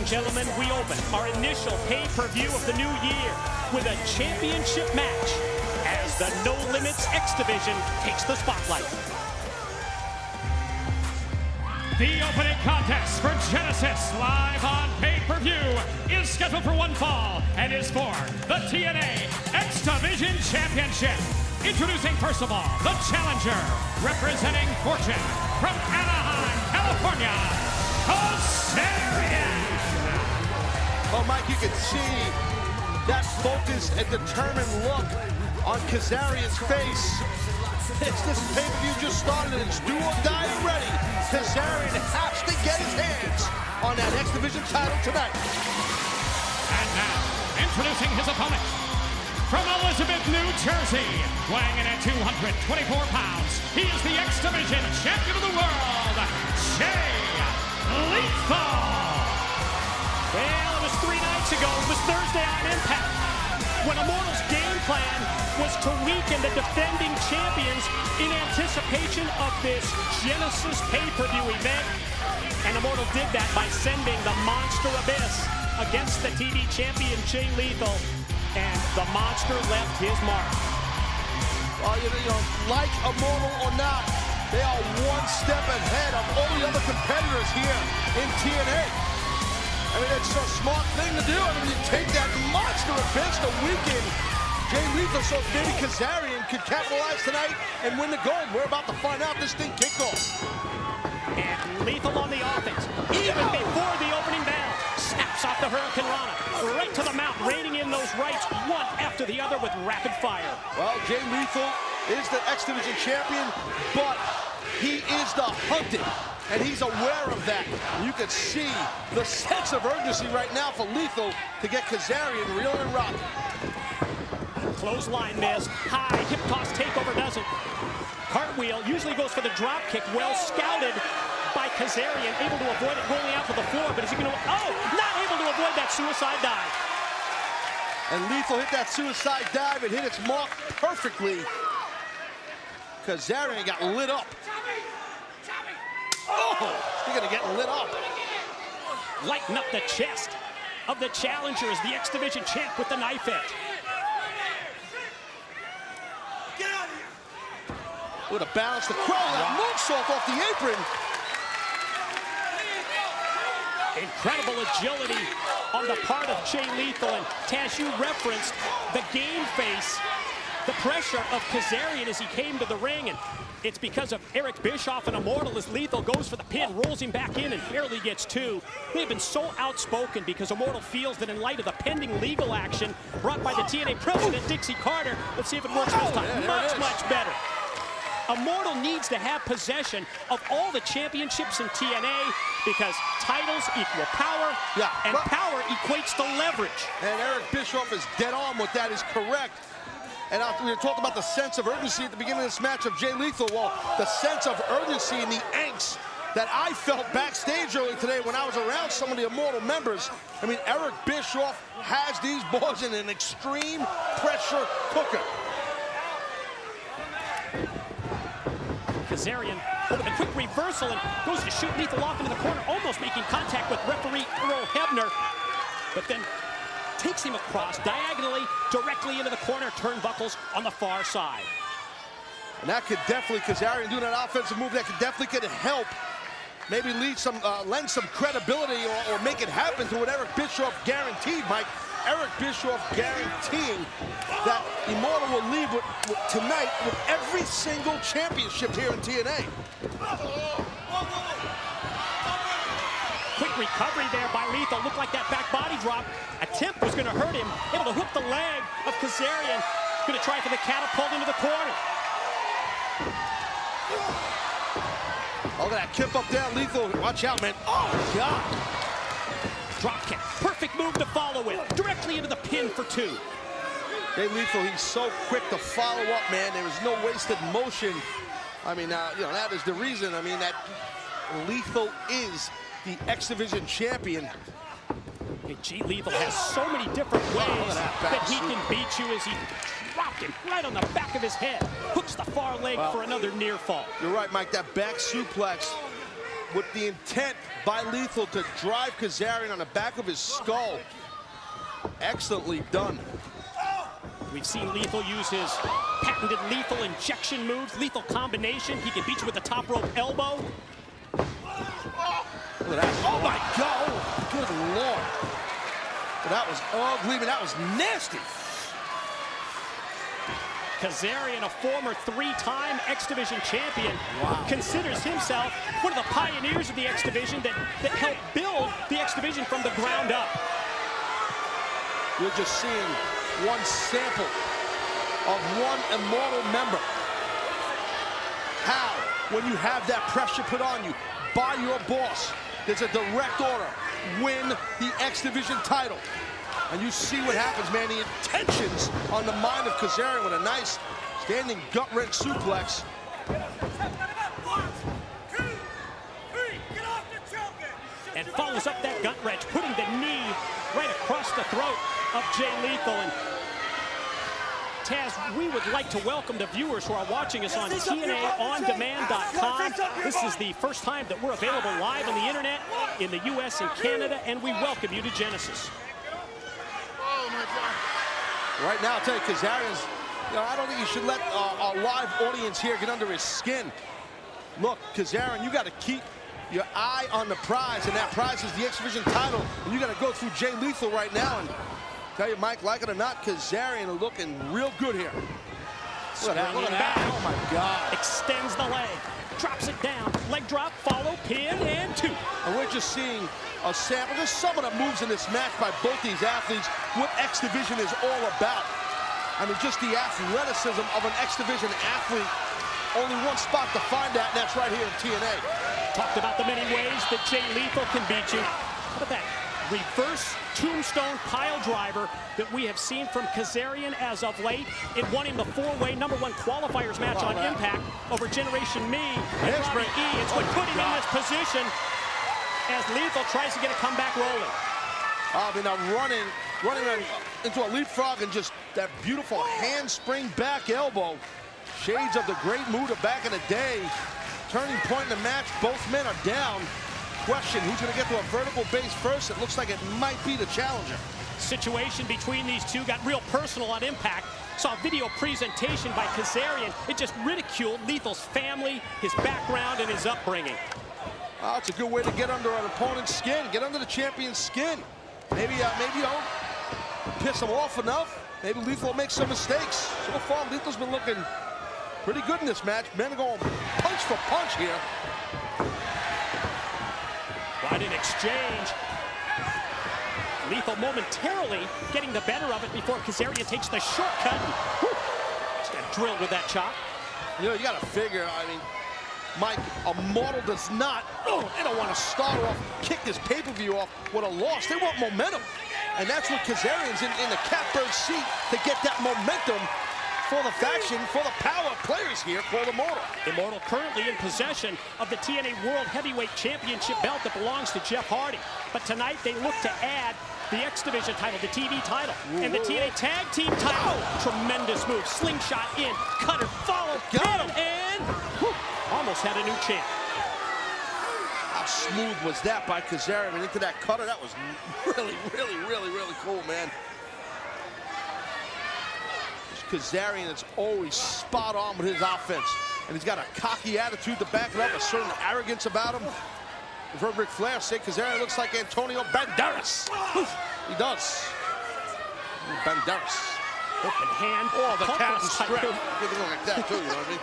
and gentlemen, we open our initial pay-per-view of the new year with a championship match as the No Limits X Division takes the spotlight. The opening contest for Genesis live on pay-per-view is scheduled for one fall and is for the TNA X Division Championship. Introducing first of all, the challenger, representing Fortune from Anaheim, California, Kazarian. Well, Mike, you can see that focused and determined look on Kazarian's face. This pay-per-view just started and it's do or die already. Kazarian has to get his hands on that X Division title tonight. And now, introducing his opponent, from Elizabeth, New Jersey, weighing in at 224 pounds, he is the X Division champion of the world, Jay Lethal. Well, it was 3 nights ago. It was Thursday on Impact, when Immortal's game plan was to weaken the defending champions in anticipation of this Genesis pay-per-view event. And Immortal did that by sending the Monster Abyss against the TV champion, Jay Lethal. And the monster left his mark. Well, you know, like Immortal or not, they are one step ahead of all the other competitors here in TNA. I mean, it's a smart thing to do. I mean, you take that monster abyss to weaken Jay Lethal, so maybe Kazarian could capitalize tonight and win the gold. We're about to find out. This thing kicked off. And Lethal on the offense, even before the opening bell. Snaps off the Hurricane Rana, right to the mount, raining in those rights, one after the other with rapid fire. Well, Jay Lethal is the X Division champion, but he is the hunted, and he's aware of that. You can see the sense of urgency right now for Lethal to get Kazarian reeling and rocking. Clothesline miss, high hip toss takeover doesn't. Cartwheel usually goes for the drop kick, well scouted by Kazarian, able to avoid it rolling out to the floor, but is he going to, not able to avoid that suicide dive. And Lethal hit that suicide dive and hit its mark perfectly. Kazarian got lit up. Oh, he's going to get lit up. Lighten up the chest of the challenger as the X Division champ with the knife edge. With a balance to crow, that moonsault off the apron. Incredible agility on the part of Jay Lethal, and Taz, you referenced the game face, the pressure of Kazarian as he came to the ring, and it's because of Eric Bischoff and Immortal as Lethal goes for the pin, rolls him back in and barely gets two. They've been so outspoken because Immortal feels that in light of the pending legal action brought by the TNA president, Dixie Carter, let's see if it works this time. Much better. Immortal needs to have possession of all the championships in TNA because titles equal power, and power equates to leverage. And Eric Bischoff is dead on with that, is correct. And we talked about the sense of urgency at the beginning of this match of Jay Lethal. Well, the sense of urgency and the angst that I felt backstage earlier today when I was around some of the Immortal members. I mean, Eric Bischoff has these boys in an extreme pressure cooker. Kazarian with a quick reversal and goes to shoot Lethal off into the corner, almost making contact with referee Earl Hebner, but then takes him across diagonally directly into the corner turnbuckles on the far side. And that could definitely, Kazarian doing that offensive move, that could definitely help maybe lend some credibility or make it happen to what Eric Bischoff guaranteed, Mike. Eric Bischoff guaranteeing that Immortal will leave tonight with every single championship here in TNA. Quick recovery there by Lethal. Looked like that back body drop attempt was going to hurt him. Able to hook the leg of Kazarian. Going to try for the catapult into the corner. Oh, that kick up there, Lethal. Watch out, man. Oh, God. Drop kick. Perfect move to follow with. Directly into the pin for two. Jay Lethal, he's so quick to follow up, man. There is no wasted motion. I mean, you know, that is the reason. I mean, that Lethal is the X Division champion. Jay Lethal has so many different ways that he can beat you as he dropped him right on the back of his head. Hooks the far leg for another near fall. You're right, Mike. That back suplex with the intent by Lethal to drive Kazarian on the back of his skull. Excellently done. We've seen Lethal use his patented lethal injection moves, lethal combination. He can beat you with the top rope elbow. Look at that. Oh my God. Oh, good Lord. That was ugly, but that was nasty. Kazarian, a former three-time X Division champion, considers himself one of the pioneers of the X Division that helped build the X Division from the ground up. You're just seeing one sample of one immortal member. How, when you have that pressure put on you by your boss, there's a direct order, win the X Division title. And you see what happens, man, the intentions on the mind of Kazarian with a nice standing gut-wrench suplex. And follows up that gut wrench, putting the knee right across the throat of Jay Lethal. And Taz, we would like to welcome the viewers who are watching us on TNAOnDemand.com. This is the first time that we're available live on the internet in the US and Canada, and we welcome you to Genesis. Right now, I'll tell you, Kazarian's, I don't think you should let our live audience here get under his skin. Look, Kazarian, you got to keep your eye on the prize, and that prize is the X Division title, and you got to go through Jay Lethal right now. And tell you, Mike, like it or not, Kazarian looking real good here. Look at that, look at that. Oh my God. Extends the leg, drops it down, leg drop, follow, pin, and two. And we're just seeing a sample, just some of the moves in this match by both these athletes, what X Division is all about. I mean, just the athleticism of an X Division athlete. Only one spot to find that, and that's right here in TNA. Talked about the many ways that Jay Lethal can beat you. How about that reverse tombstone pile driver that we have seen from Kazarian as of late? It won him the four-way #1 qualifiers match on Impact over Generation Me and Robbie E. It's what put him in this position as Lethal tries to get a comeback rolling. I mean, now running into a leapfrog and just that beautiful handspring back elbow. Shades of the great Muta back in the day. Turning point in the match, both men are down. Question, who's going to get to a vertical base first? It looks like it might be the challenger. Situation between these two got real personal on Impact. Saw a video presentation by Kazarian. It just ridiculed Lethal's family, his background, and his upbringing. Oh, it's a good way to get under an opponent's skin, get under the champion's skin. Maybe you don't piss him off enough. Maybe Lethal will make some mistakes. So far, Lethal's been looking pretty good in this match. Men are going punch for punch here. Right in exchange. Lethal momentarily getting the better of it before Kazarian takes the shortcut. Just got drilled with that chop. You know, you got to figure, I mean, Mike, a mortal does not, they don't want to start off, kick this pay-per-view off with a loss. They want momentum. And that's what Kazarian's in the catbird seat to get that momentum for the faction, for the power players here for the Immortal. Immortal currently in possession of the TNA World Heavyweight Championship belt that belongs to Jeff Hardy. But tonight they look to add the X Division title, the TV title, and the TNA Tag Team title. Tremendous move, slingshot in, cutter, follow, pin, and almost had a new champ. How smooth was that by Kazarian into that cutter? That was really, really, really, really cool, man. Kazarian is always spot on with his offense. And he's got a cocky attitude to back it up, a certain arrogance about him. We've heard Ric Flair say Kazarian looks like Antonio Banderas. He does. Banderas. Open hand. Oh, the cat and strap. Looking like that, too, you know what I mean?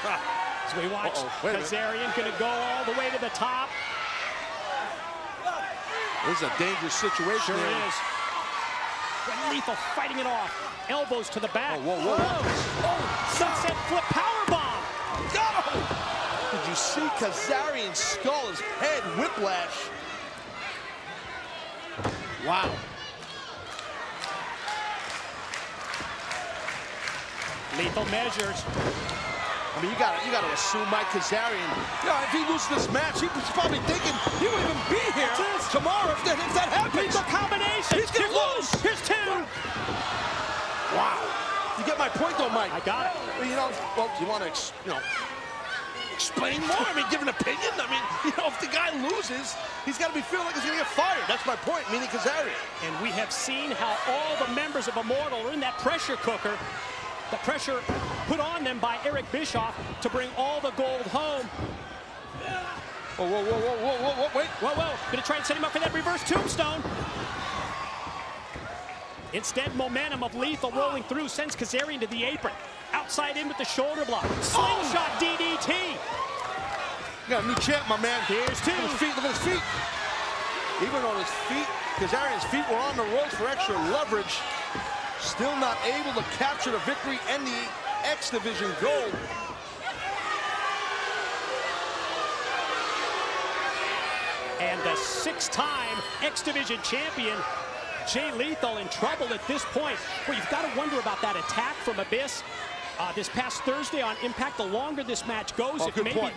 As we watch Kazarian going to go all the way to the top. This is a dangerous situation. Sure is. Lethal fighting it off. Elbows to the back. Whoa, whoa, whoa. Oh, sunset flip powerbomb. Go! Did you see Kazarian's skull, his head whiplash? Wow. Lethal measures. I mean, you gotta assume Mike Kazarian, if he loses this match, he's probably thinking he won't even be here tomorrow if that happens. Lethal combination. He's gonna lose. Here's two. Wow. You get my point, though, Mike. I got it. Well, you know, well, you want to, explain more. I mean, give an opinion. I mean, you know, if the guy loses, he's got to be feeling like he's going to get fired. That's my point, meaning Kazarian. And we have seen how all the members of Immortal are in that pressure cooker. The pressure put on them by Eric Bischoff to bring all the gold home. Whoa, whoa, whoa, whoa, whoa, whoa, whoa, wait. Whoa. Gonna try and set him up for that reverse tombstone. Instead, momentum of Lethal rolling through sends Kazarian to the apron. Outside in with the shoulder block. Slingshot DDT. You got a new champ, my man. Here's two. Look at his feet, look at his feet. Even on his feet, Kazarian's feet were on the ropes for extra leverage. Still not able to capture the victory and the X Division gold. And the 6-time X Division champion, Jay Lethal, in trouble at this point. Well, you've got to wonder about that attack from Abyss this past Thursday on Impact. The longer this match goes,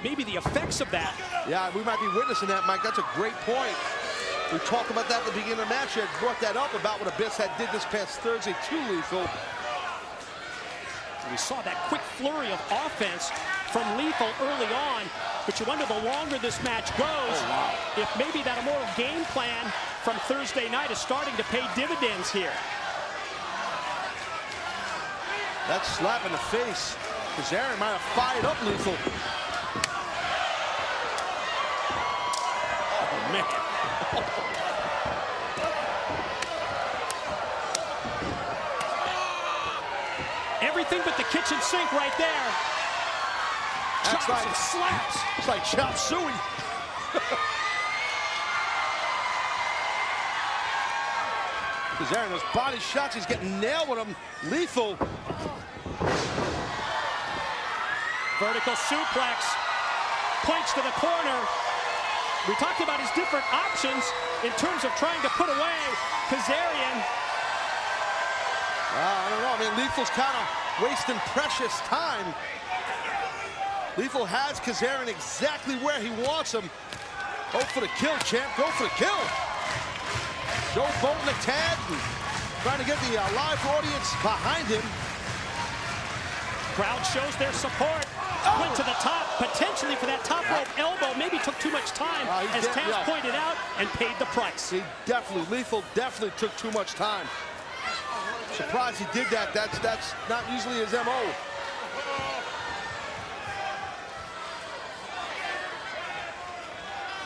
maybe the effects of that. Yeah, we might be witnessing that, Mike. That's a great point. We talked about that at the beginning of the match. I brought that up about what Abyss did this past Thursday to Lethal. We saw that quick flurry of offense from Lethal early on, but you wonder the longer this match goes, if maybe that Immortal game plan from Thursday night is starting to pay dividends here. That slap in the face. Kazarian might have fired up Lethal. Oh, man. Everything but the kitchen sink right there. That's Chops like and slaps. It's like chop suey. Kazarian, those body shots, he's getting nailed with them. Lethal. Vertical suplex. Points to the corner. We talked about his different options in terms of trying to put away Kazarian. I don't know. I mean, Lethal's kind of wasting precious time. Lethal has Kazarian exactly where he wants him. Go for the kill, champ. Go for the kill. Showboating the tag, and trying to get the live audience behind him. Crowd shows their support. Went to the top, potentially for that top rope elbow. Maybe took too much time, as Taz pointed out, and paid the price. Lethal definitely took too much time. Surprised he did that. That's not usually his MO.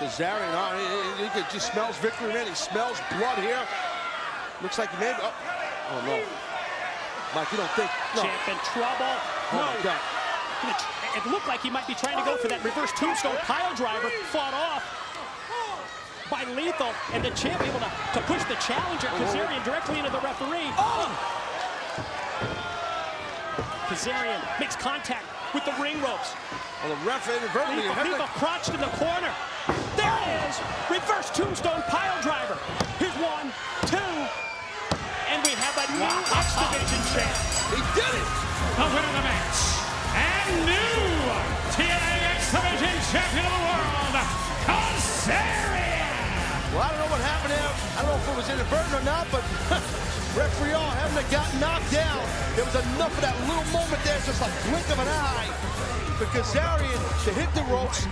Kazarian, he just smells victory, man. He smells blood here. Looks like he may be, oh no. Mike, you don't think? No. Champ in trouble. Oh my God. It looked like he might be trying to go for that reverse tombstone pile driver. Fought off by Lethal, and the champ able to push the challenger, Kazarian, directly into the referee. Kazarian makes contact with the ring ropes. Well, the ref inadvertently. Lethal crouched in the corner. There it is. Reverse tombstone pile driver. Here's 1, 2, and we have a new X Division champ. He did it. The winner of the match and new TNA X Division champion of the world, Kazarian. Well, I don't know what happened there. I don't know if it was inadvertent or not, but referee having got knocked down. There was enough of that little moment there, just a blink of an eye, for Kazarian to hit the ropes,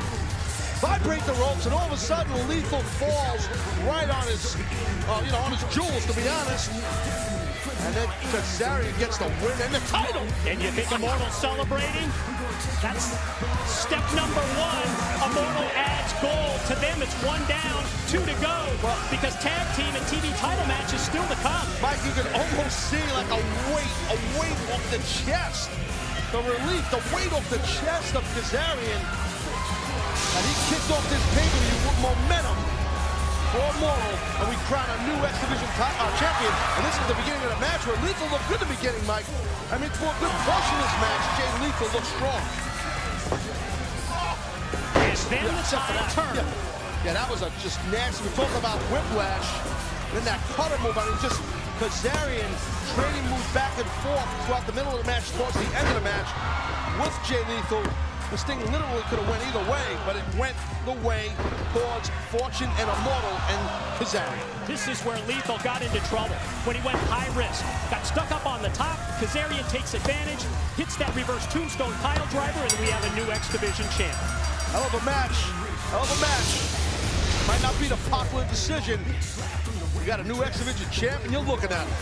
vibrate the ropes, and all of a sudden Lethal falls right on his, on his jewels, to be honest. And then Kazarian gets the win and the title. And you think Immortal celebrating? That's step number 1. Immortal adds gold. To them, it's 1 down, 2 to go. Well, because tag team and TV title match is still to come. Mike, you can almost see like a weight off the chest. The relief, the weight off the chest of Kazarian. And he kicked off this pay-per-view with momentum for Immortal, and we crown a new X Division champion. And this is the beginning of the match where Lethal looked good at the beginning, Mike. I mean, for a good portion of this match, Jay Lethal looked strong. And then the side turn. Yeah, that was just nasty. We talk about whiplash. And then that cutter move, I mean, just Kazarian trading moves back and forth throughout the middle of the match, towards the end of the match, with Jay Lethal. This thing literally could have went either way, but it went the way towards Fortune and Immortal and Kazarian. This is where Lethal got into trouble. When he went high risk, got stuck up on the top, Kazarian takes advantage, hits that reverse tombstone pile driver, and we have a new X Division champ. Hell of a match. Hell of a match. Might not be the popular decision. You got a new X Division champ, and you're looking at it.